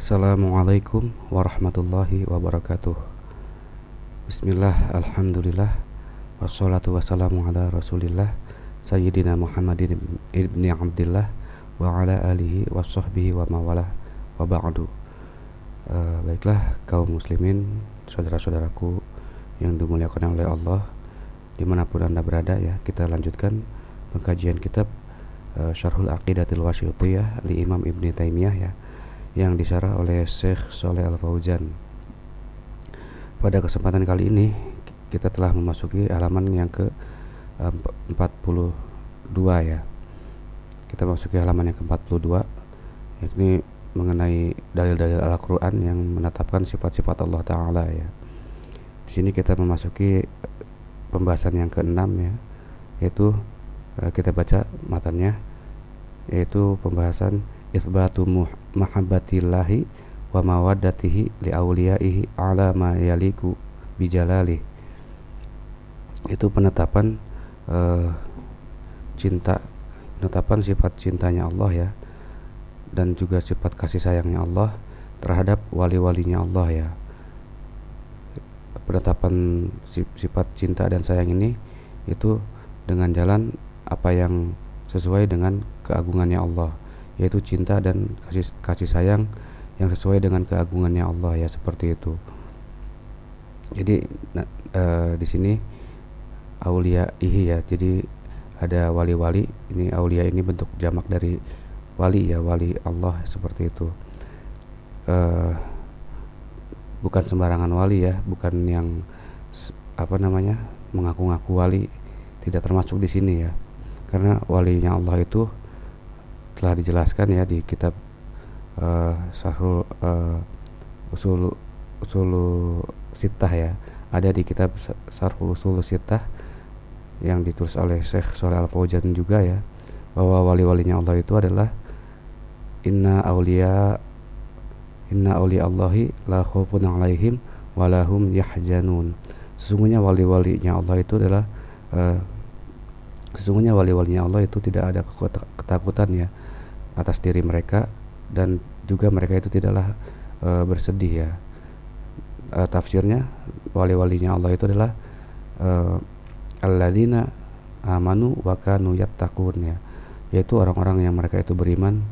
Assalamualaikum warahmatullahi wabarakatuh. Bismillah, alhamdulillah, wassalatu wassalamu ala rasulillah Sayyidina Muhammadin ibni Abdillah wa ala alihi wa sahbihi wa mawalah wa ba'du. Baiklah kaum muslimin, saudara-saudaraku yang dimuliakan oleh Allah, dimanapun anda berada ya, kita lanjutkan pengkajian kitab Syarhul Aqidatil Wasithiyah li Imam Ibni Taimiyah ya, yang disyarah oleh Syekh Shalih Al-Fauzan. Pada kesempatan kali ini kita telah memasuki halaman yang ke 42 ya. Kita memasuki halaman yang ke-42, yakni mengenai dalil-dalil Al-Qur'an yang menetapkan sifat-sifat Allah Ta'ala ya. Di sini kita memasuki pembahasan yang ke-6 ya, yaitu kita baca matanya, yaitu pembahasan isbatu mahabbatillahi wa mawaddatihi li awliyaihi ala ma yaliku bijalali. Itu penetapan penetapan sifat cintanya Allah ya, dan juga sifat kasih sayangnya Allah terhadap wali-walinya Allah ya. Penetapan sifat cinta dan sayang ini itu dengan jalan apa yang sesuai dengan keagungannya Allah, yaitu cinta dan kasih sayang yang sesuai dengan keagungannya Allah ya, seperti itu. Jadi di sini auliyaihi ya, jadi ada wali-wali. Ini aulia ini bentuk jamak dari wali ya, wali Allah, seperti itu. Bukan sembarangan wali ya, bukan yang mengaku-ngaku wali, tidak termasuk di sini ya, karena walinya Allah itu telah dijelaskan ya di kitab Syarhul Usul Sittah ya, ada di kitab Syarhul Usul Sittah yang ditulis oleh Syekh Shalih Al-Fauzan juga ya, bahwa wali-walinya Allah itu adalah inna awliya Allahi la khaufun alaihim wa lahum yahzanun. Sesungguhnya wali-walinya Allah itu adalah tidak ada ketakutan ya atas diri mereka, dan juga mereka itu tidaklah bersedih ya. Tafsirnya wali-walinya Allah itu adalah alladzina amanu wa kanu yattaqun ya, yaitu orang-orang yang mereka itu beriman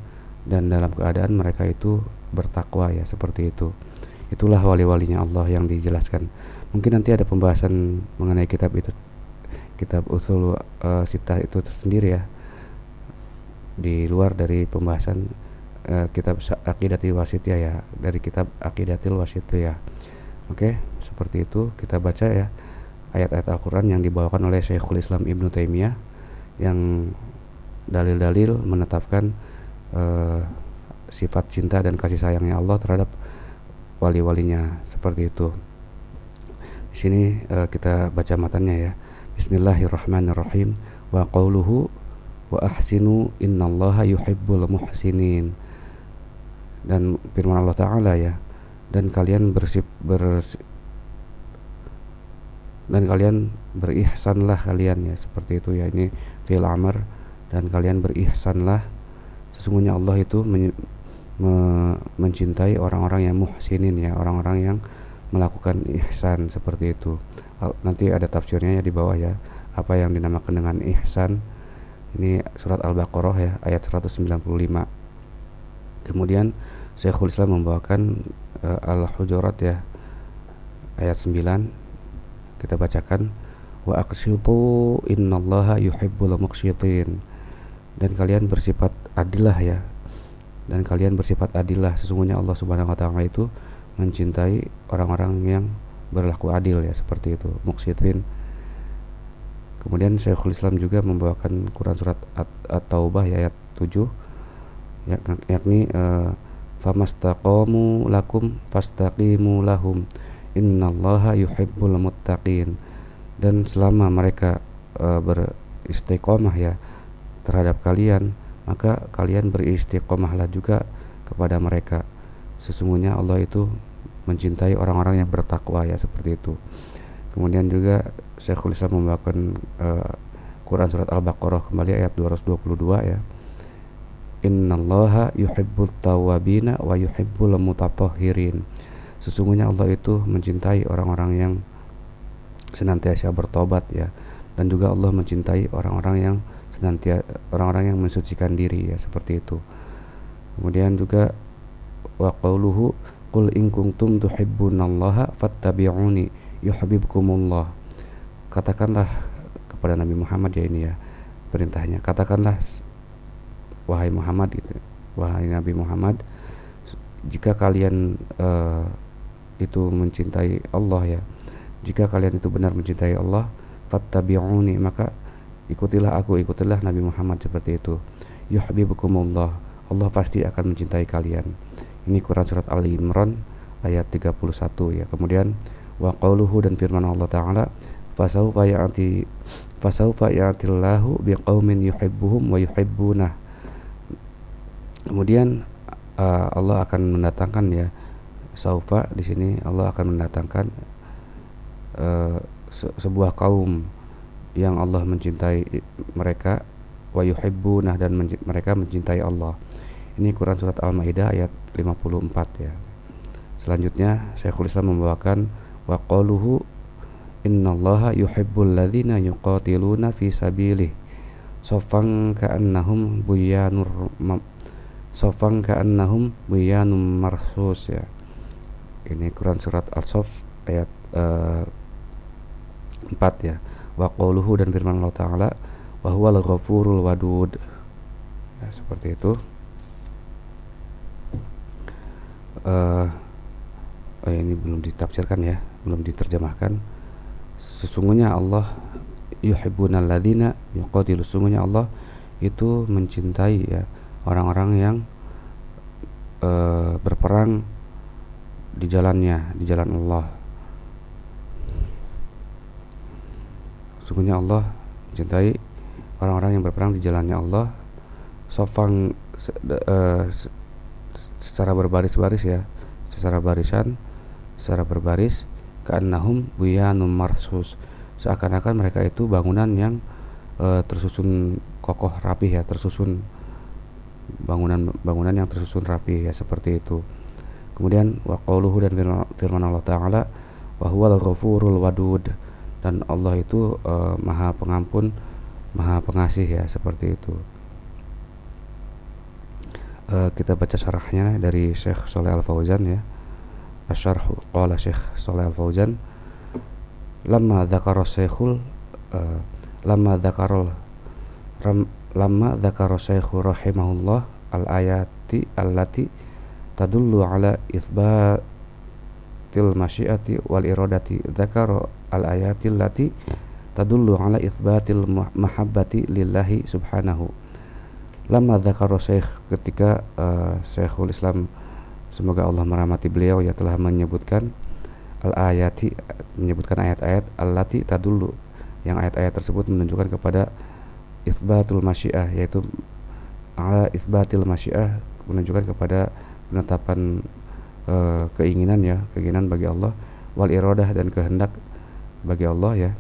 dan dalam keadaan mereka itu bertakwa ya, seperti itu. Itulah wali-walinya Allah yang dijelaskan. Mungkin nanti ada pembahasan mengenai kitab itu, kitab Usul Sittah itu tersendiri ya, di luar dari pembahasan kitab Aqidatil Wasithiyah ya, dari kitab Aqidatil Wasithiyah. Oke, seperti itu. Kita baca ya ayat-ayat Al-Quran yang dibawakan oleh Syekhul Islam Ibnu Taimiyah, yang dalil-dalil menetapkan sifat cinta dan kasih sayangnya Allah terhadap wali-walinya, seperti itu. Di sini kita baca matanya ya. Bismillahirrahmanirrahim. Wa qauluhu wa ahsinu innallaha yuhibbul muhsinin. Dan firman Allah Ta'ala ya, dan kalian berihsanlah kalian ya, seperti itu ya. Ini fi'il amr, dan kalian berihsanlah. Sesungguhnya Allah itu mencintai orang-orang yang muhsinin ya, orang-orang yang melakukan ihsan, seperti itu. Nanti ada tafsirnya ya di bawah ya, apa yang dinamakan dengan ihsan. Ini surat Al-Baqarah ya, ayat 195. Kemudian Syekhul Islam membawakan Al-Hujurat ya, ayat 9. Kita bacakan, wa aqsitu innallaha yuhibbul muqsitin. Dan kalian bersifat adillah ya, dan kalian bersifat adillah. Sesungguhnya Allah Subhanahu wa taala itu mencintai orang-orang yang berlaku adil ya, seperti itu, muqsitin. Kemudian Syekhul Islam juga membawakan Quran surat At-Taubah ya, ayat 7, yakni famastaqamu lakum fastaqimu lahum innallaha yuhibbul muttaqin. Dan selama mereka beristiqomah ya terhadap kalian, maka kalian beristiqomahlah juga kepada mereka. Sesungguhnya Allah itu mencintai orang-orang yang bertakwa ya, seperti itu. Kemudian juga Syekhul Islam membawakan Quran surat Al-Baqarah kembali ayat 222 ya. innallaha yuhibbut tawwabina wa yuhibbul mutatahhirin. Sesungguhnya Allah itu mencintai orang-orang yang senantiasa bertobat ya, dan juga Allah mencintai orang-orang yang orang-orang yang mensucikan diri ya, seperti itu. Kemudian juga wa qauluhu qul in kuntum tuhibbunallaha fattabi'uni yuhibbukumullah. Katakanlah kepada Nabi Muhammad ya, ini ya perintahnya, katakanlah wahai Muhammad gitu, wahai Nabi Muhammad, jika kalian itu mencintai Allah ya, jika kalian itu benar mencintai Allah, fattabi'uni, maka ikutilah aku, ikutilah Nabi Muhammad, seperti itu. Yuhibbukumullah, Allah pasti akan mencintai kalian. Ini Quran surat Ali Imran ayat 31 ya. Kemudian wa qauluhu, dan firman Allah Ta'ala, fasawfa ya'tillahu biqaumin yuhibbuhum wa yuhibbunah. Kemudian Allah akan mendatangkan ya, saufa di sini Allah akan mendatangkan sebuah kaum yang Allah mencintai mereka, wa yuhibbunah, dan mereka mencintai Allah. Ini Quran surat Al-Maidah ayat 54 ya. Selanjutnya Syekhul Islam membawakan wa qauluhu innallaha yuhibbul ladzina yuqatiluna fi sabilihi saffan ka'annahum bunyanun marsus ya. Ini Quran surat Al-Saff ayat 4 ya. Wa qauluhu, dan firman Allah Ta'ala, wa huwal ghafurul wadud ya, seperti itu. Ini belum ditafsirkan ya, belum diterjemahkan. Sesungguhnya Allah yuhibbunal ladzina yuqatilu, sesungguhnya Allah itu mencintai ya orang-orang yang berperang di jalannya, di jalan Allah. Sesungguhnya Allah mencintai orang-orang yang berperang di jalannya Allah, sofang secara berbaris-baris ya, secara berbaris, ka'annahum bunyanun marsus, seakan-akan mereka itu bangunan yang tersusun kokoh rapih ya, tersusun bangunan yang tersusun rapih ya, seperti itu. Kemudian wa qauluhu, dan firman Allah Ta'ala, wa huwal ghafurul wadud, dan Allah itu maha pengampun, maha pengasih ya, seperti itu. Kita baca syarahnya dari Syekh Shalih Al-Fauzan ya. Asy-syarh, qala Syekh Shalih Al-Fauzan, lamma dzakara Syekhu rahimahullah al-ayati allati tadullu ala itsbatil masyiati wal iradati, dzakara al-ayati allati tadullu ala itsbatil mahabbati lillahi subhanahu. Lama dzakara Syekh, ketika Syekhul Islam, semoga Allah merahmati beliau ya, telah menyebutkan al-ayati, menyebutkan ayat-ayat allati tadullu, yang ayat-ayat tersebut menunjukkan kepada itsbatul masyiah, yaitu ala itsbatil masyiah, menunjukkan kepada penetapan keinginan ya, keinginan bagi Allah, wal iradah, dan kehendak bagi Allah ya.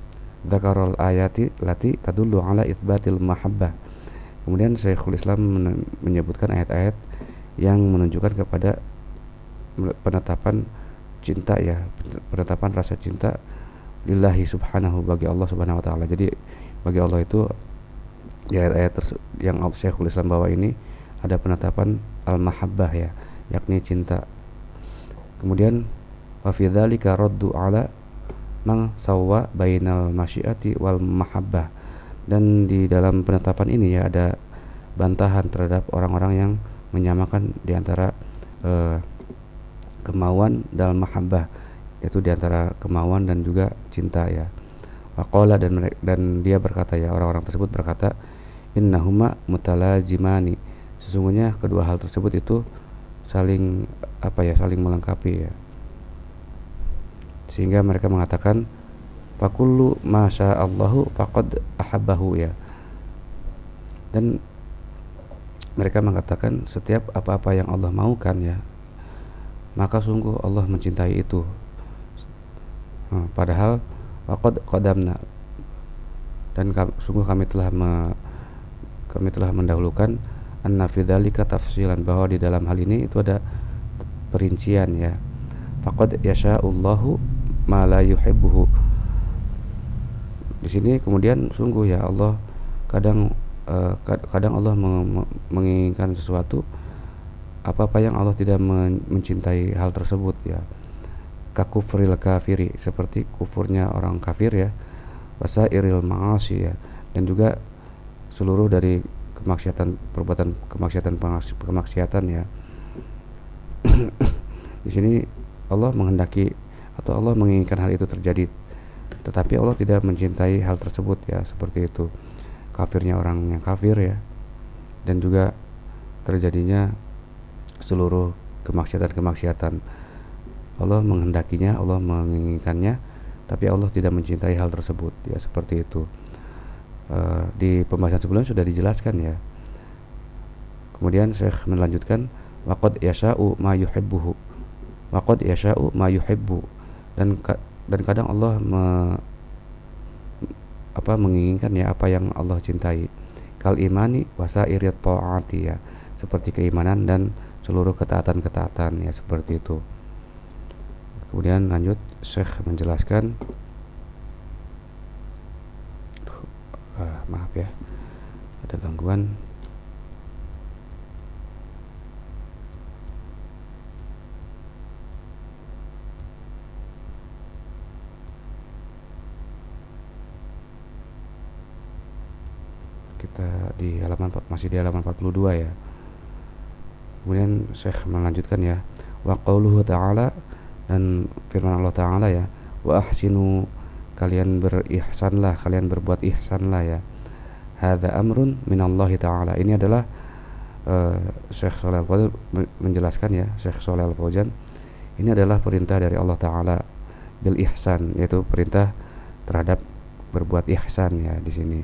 Dzakarul ayati lati tadullu ala itsbatil mahabbah. Kemudian Syekhul Islam menyebutkan ayat-ayat yang menunjukkan kepada penetapan cinta ya, penetapan rasa cinta lillahi subhanahu, bagi Allah subhanahu wa ta'ala. Jadi bagi Allah itu di ayat-ayat yang Syekhul Islam bawa ini ada penetapan al-mahabbah ya, yakni cinta. Kemudian wa fi dzalika raddu ala man sawwa bainal masyiati wal mahabbah, dan di dalam penetapan ini ya ada bantahan terhadap orang-orang yang menyamakan di antara kemauan dan mahabbah, yaitu di antara kemauan dan juga cinta ya. Waqala, dan dia berkata ya, orang-orang tersebut berkata, innahuma mutalazimani, sesungguhnya kedua hal tersebut itu saling saling melengkapi ya. Sehingga mereka mengatakan fakullu masya Allahu faqad ahabbahu ya, dan mereka mengatakan setiap apa-apa yang Allah maukan ya, maka sungguh Allah mencintai itu. Padahal waqad qadamna, dan sungguh kami telah mendahulukan anna fi dzalika tafsilan, bahwa di dalam hal ini itu ada perincian ya. Faqad yasha'ullahu ma la yuhibbuhu. Di sini kemudian sungguh ya Allah kadang kadang Allah menginginkan sesuatu apa-apa yang Allah tidak mencintai hal tersebut ya. Kakufril kafiri, seperti kufurnya orang kafir ya, wasairil ma'asi ya, dan juga seluruh dari kemaksiatan, perbuatan kemaksiatan ya. Di sini Allah menghendaki atau Allah menginginkan hal itu terjadi, tetapi Allah tidak mencintai hal tersebut ya, seperti itu. Kafirnya orang yang kafir ya, dan juga terjadinya seluruh kemaksiatan Allah menghendakinya, Allah menginginkannya, tapi Allah tidak mencintai hal tersebut ya, seperti itu. Di pembahasan sebelumnya sudah dijelaskan ya. Kemudian Syekh melanjutkan, waqad yasha'u ma yuhibbuhu, waqad yasha'u ma yuhibbu, dan kadang Allah menginginkan ya apa yang Allah cintai. Kal imani wasairit ta'ati ya, seperti keimanan dan seluruh ketaatan ya, seperti itu. Kemudian lanjut Syekh menjelaskan, maaf ya ada gangguan. Kita masih di halaman 42 ya. Kemudian Syekh melanjutkan ya, wa qauluhu ta'ala, dan firman Allah Ta'ala ya, wa ahsinu, kalian berihsanlah, kalian berbuat ihsanlah ya. Hadza amrun minallahi Ta'ala, ini adalah Syekh Shalih Al-Fauzan menjelaskan ya, Syekh Shalih Al-Fauzan, ini adalah perintah dari Allah Ta'ala bil ihsan, yaitu perintah terhadap berbuat ihsan ya di sini.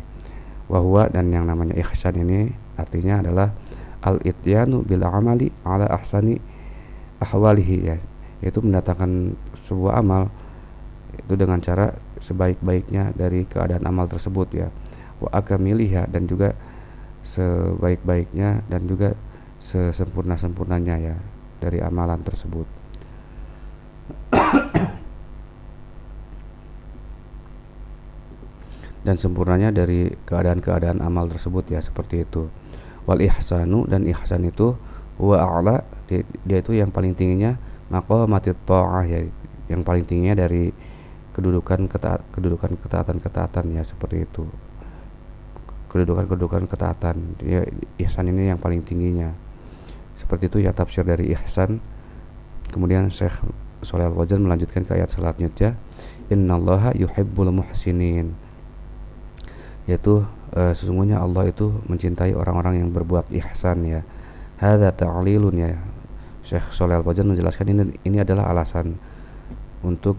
Wa huwa, dan yang namanya ihsan ini artinya adalah al-ityanu bil amali ala ahsani ahwalihi ya, yaitu mendatangkan sebuah amal itu dengan cara sebaik-baiknya dari keadaan amal tersebut ya. Wa akamiliha, dan juga sebaik-baiknya dan juga sesempurna-sempurnanya ya dari amalan tersebut. Dan sempurnanya dari keadaan-keadaan amal tersebut ya, seperti itu. Wal ihsanu, dan ihsan itu wa a'la, dia itu yang paling tingginya maqamatit ta'ah ya, yang paling tingginya dari kedudukan ketaatan ya, seperti itu. Kedudukan ketaatan ya, ihsan ini yang paling tingginya, seperti itu ya tafsir dari ihsan. Kemudian Syekh Shalih Al-Fauzan melanjutkan ke ayat selanjutnya, innallaha yuhibbul muhsinin, yaitu sesungguhnya Allah itu mencintai orang-orang yang berbuat ihsan ya. Hadza ta'lilun ya, Syekh Shalih Al-Fauzan menjelaskan ini adalah alasan untuk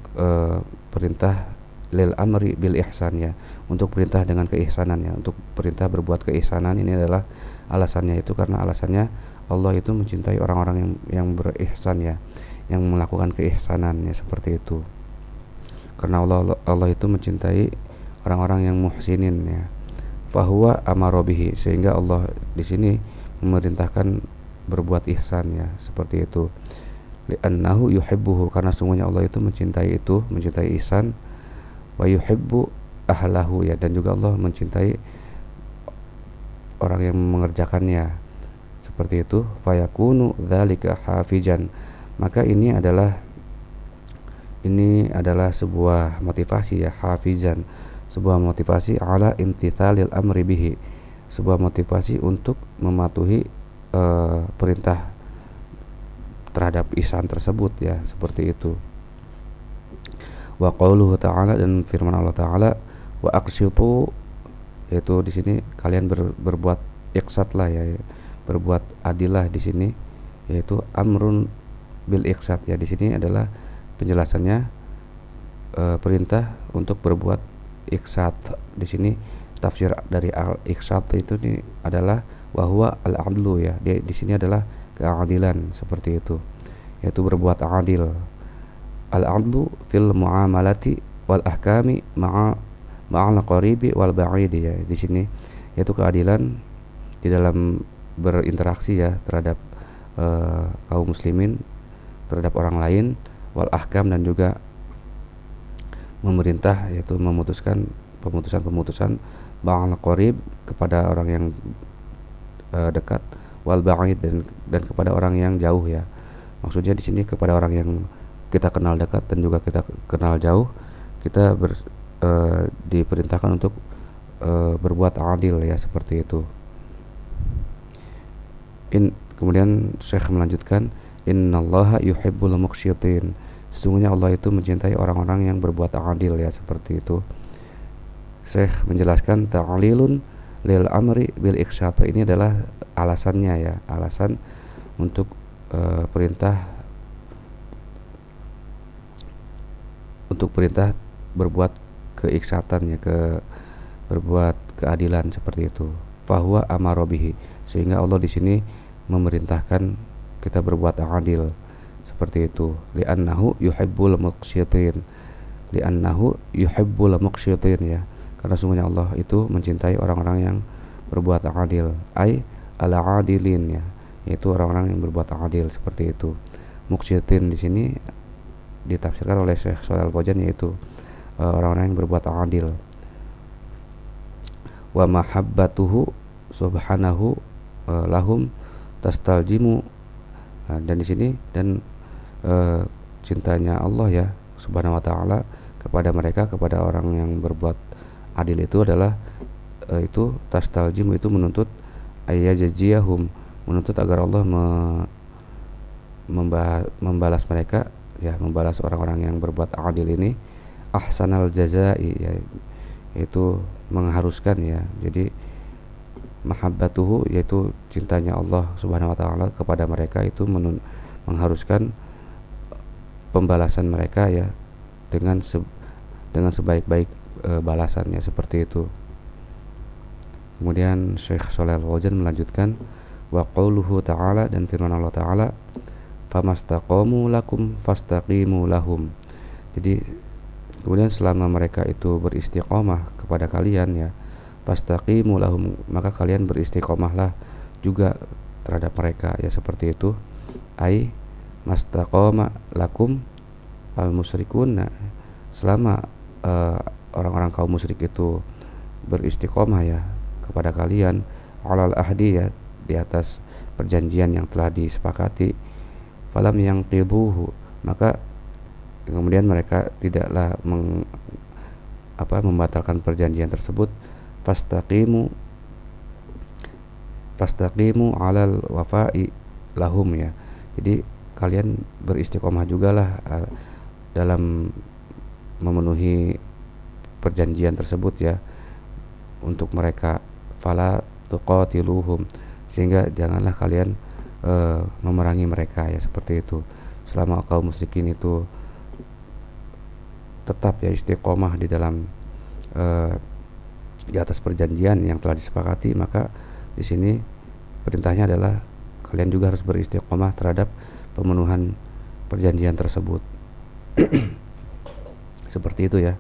perintah lil amri bil ihsan ya, untuk perintah dengan keihsanan ya, untuk perintah berbuat keihsanan. Ini adalah alasannya, itu karena alasannya Allah itu mencintai orang-orang yang berihsan ya, yang melakukan keihsanan ya, seperti itu. Karena Allah itu mencintai orang-orang yang muhsinin ya. Fahuwa amara bihi, sehingga Allah di sini memerintahkan berbuat ihsan ya, seperti itu. Li'annahu yuhibbuhu, karena sungguhnya Allah itu mencintai ihsan. Wa yuhibbu ahlahu ya, dan juga Allah mencintai orang yang mengerjakannya, seperti itu. Fayakunu dzalika hafijan, maka ini adalah sebuah motivasi ya, hafizan, sebuah motivasi ala imtithalil amri bihi, sebuah motivasi untuk mematuhi perintah terhadap ihsan tersebut ya, seperti itu. Wa qauluhu ta'ala, dan firman Allah Ta'ala, wa aqsitu, yaitu di sini kalian berbuat iqsatlah ya, berbuat adillah di sini, yaitu amrun bil iqsat ya. Di sini adalah penjelasannya perintah untuk berbuat iqsat. Di sini tafsir dari al-iqsat itu adalah wa huwa al-adlu ya. Di sini adalah keadilan, seperti itu, yaitu berbuat adil. Al-adlu fil muamalati wal ahkami ma'al qaribi wal ba'idi ya. Di sini yaitu keadilan di dalam berinteraksi ya terhadap kaum muslimin, terhadap orang lain, wal ahkam, dan juga memerintah, yaitu memutuskan pemutusan-pemutusan, ba'al qarib, kepada orang yang dekat, wal ba'id, dan kepada orang yang jauh ya. Maksudnya di sini kepada orang yang kita kenal dekat dan juga kita kenal jauh, kita diperintahkan untuk berbuat adil ya, seperti itu. Kemudian Syekh melanjutkan, innallaha yuhibbul muqsitin, sesungguhnya Allah itu mencintai orang-orang yang berbuat adil ya, seperti itu. Syekh menjelaskan ta'lilun lil amri bil ikhsyaf, ini adalah alasannya ya, alasan untuk perintah berbuat keiksatan ya, berbuat keadilan, seperti itu. Fahuwa amara bihi, sehingga Allah di sini memerintahkan kita berbuat adil, seperti itu. Li'annahu yuhibbul muqsitin, ya, karena sungguhnya Allah itu mencintai orang-orang yang berbuat adil, ai ala adilin ya, yaitu orang-orang yang berbuat adil, seperti itu. Muqsitin di sini ditafsirkan oleh Syekh Shalal Fauzan, yaitu orang-orang yang berbuat adil. Wa mahabbatuhu subhanahu lahum tastaljimu, dan di sini dan cintanya Allah ya subhanahu wa ta'ala kepada mereka, kepada orang yang berbuat adil itu adalah itu tastaljimu, itu menuntut ayyajziyahum, menuntut agar Allah membalas mereka ya, membalas orang-orang yang berbuat adil ini ahsanal jazai ya, yaitu mengharuskan ya. Jadi mahabbatuhu, yaitu cintanya Allah subhanahu wa ta'ala kepada mereka, itu mengharuskan pembalasan mereka ya dengan sebaik-baik balasannya, seperti itu. Kemudian Syekh Shalal Fauzan melanjutkan, wa qauluhu ta'ala, dan firman Allah ta'ala, famastaqamu lakum fastaqimu lahum. Jadi kemudian selama mereka itu beristiqomah kepada kalian ya, fastaqimu lahum, maka kalian beristiqomahlah juga terhadap mereka ya, seperti itu. Ai mastaqama lakum al musyrikun, selama orang-orang kaum musyrik itu beristiqomah ya kepada kalian, alal ahdi ya, di atas perjanjian yang telah disepakati, falam yang qibuhu, maka kemudian mereka tidaklah membatalkan perjanjian tersebut, fastaqimu alal wafa'i lahum ya. Jadi kalian beristiqomah jugalah dalam memenuhi perjanjian tersebut ya untuk mereka, fala tuqatiluhum, sehingga janganlah kalian memerangi mereka ya, seperti itu. Selama kaum musyrikin itu tetap ya istiqomah di dalam di atas perjanjian yang telah disepakati, maka di sini perintahnya adalah kalian juga harus beristiqomah terhadap pemenuhan perjanjian tersebut. Seperti itu ya.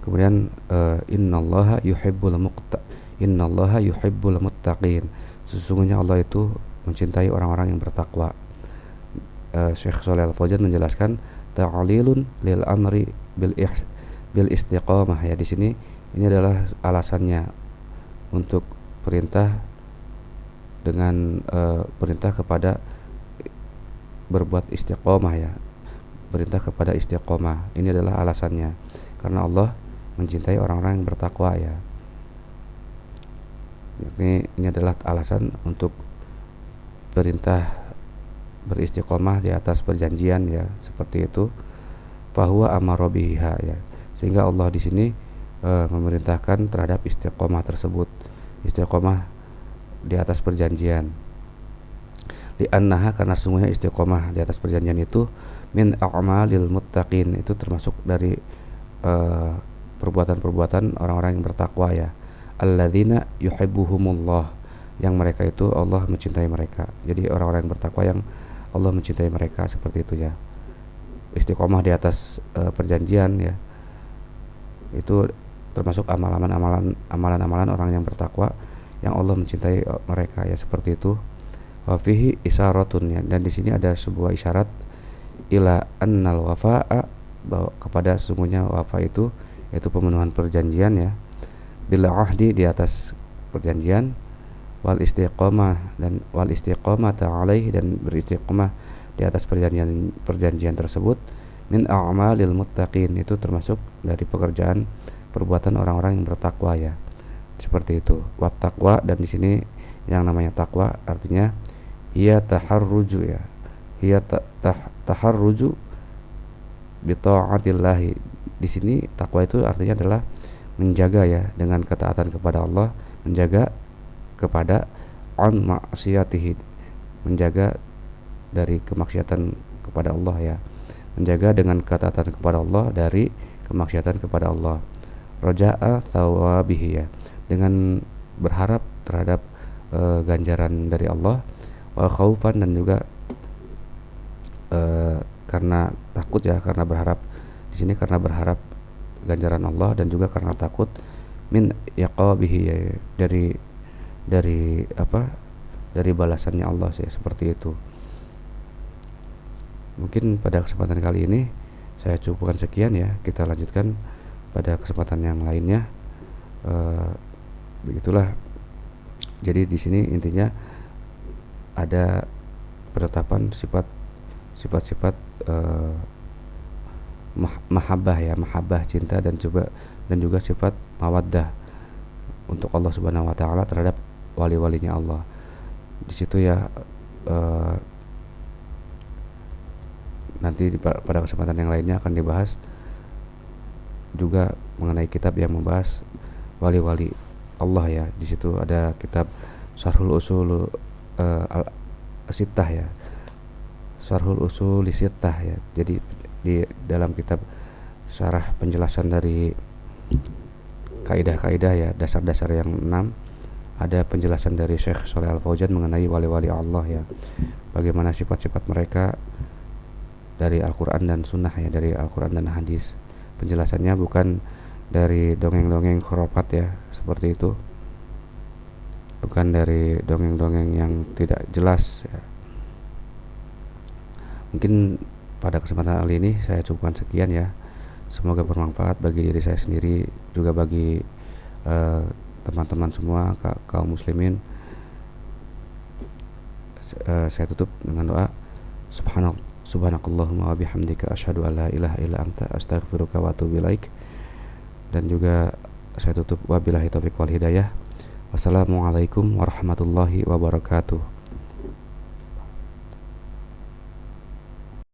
Kemudian innallaha yuhibbul muttaqin, sesungguhnya Allah itu mencintai orang-orang yang bertakwa. Syekh Shalal Fauzan menjelaskan ta'lilun lil amri bil istiqomah ya, di sini ini adalah alasannya untuk perintah dengan perintah kepada berbuat istiqomah ya, perintah kepada istiqomah. Ini adalah alasannya karena Allah mencintai orang-orang yang bertakwa ya. Ini adalah alasan untuk perintah beristiqomah di atas perjanjian ya, seperti itu. Fahuwa amara biha ya, sehingga Allah di sini memerintahkan terhadap istiqomah tersebut, istiqomah di atas perjanjian. Li'annaha, karena sungguhnya istiqomah di atas perjanjian itu min a'malil muttaqin, itu termasuk dari perbuatan-perbuatan orang-orang yang bertakwa ya. Alladzina yuhibbuhumullah, yang mereka itu Allah mencintai mereka. Jadi orang-orang yang bertakwa yang Allah mencintai mereka, seperti itu ya. Istiqomah di atas perjanjian ya, itu termasuk amalan-amalan orang yang bertakwa yang Allah mencintai mereka ya, seperti itu. Wa fihi isyaratun ya, dan di sini ada sebuah isyarat ila annal wafa'a, bahwa kepada sesungguhnya wafa itu yaitu pemenuhan perjanjian ya, bila ahdi di atas perjanjian, wal istiqomah ta'alaih, dan beristiqomah di atas perjanjian tersebut, min a'malil muttaqin, itu termasuk dari pekerjaan perbuatan orang-orang yang bertakwa ya, seperti itu. Wat taqwa, dan di sini yang namanya takwa artinya ia taharruju ya, ia taharruju bi ta'atillahi. Di sini takwa itu artinya adalah menjaga ya, dengan ketaatan kepada Allah, menjaga kepada on maksiatihi, menjaga dari kemaksiatan kepada Allah ya, menjaga dengan ketaatan kepada Allah dari kemaksiatan kepada Allah. Roja'a thawabihi ya, dengan berharap terhadap ganjaran dari Allah. Wa khaufan, dan juga karena takut ya, karena berharap di sini karena berharap ganjaran Allah, dan juga karena takut min yaqabihi ya, dari apa, dari balasannya Allah sih, seperti itu. Mungkin pada kesempatan kali ini saya cukupkan sekian ya, kita lanjutkan pada kesempatan yang lainnya. Begitulah. Jadi di sini intinya ada penetapan sifat-sifat mahabbah ya, mahabbah cinta, dan juga sifat mawaddah untuk Allah Subhanahu wa taala terhadap wali-walinya Allah. Di situ ya, nanti pada kesempatan yang lainnya akan dibahas juga mengenai kitab yang membahas wali-wali Allah ya. Di situ ada kitab Syarhul Usul Sittah ya, Syarhul Usul Sittah ya. Jadi di dalam kitab syarah penjelasan dari kaidah-kaidah ya, dasar-dasar yang 6, ada penjelasan dari Syekh Shalih Al Fauzan mengenai wali-wali Allah ya, bagaimana sifat-sifat mereka dari Al-Quran dan Sunnah ya, dari Al-Quran dan hadis. Penjelasannya bukan dari dongeng-dongeng khurafat ya, seperti itu, bukan dari dongeng-dongeng yang tidak jelas ya. Mungkin pada kesempatan kali ini saya cukupkan sekian ya, semoga bermanfaat bagi diri saya sendiri, juga bagi teman-teman semua, kaum muslimin. Saya tutup dengan doa, subhanakallahumma wa bihamdika asyhadu an la ilaha illa anta astaghfiruka wa atubu ilaik. Dan juga saya tutup wabillahi taufiq wal hidayah. Wassalamualaikum warahmatullahi wabarakatuh.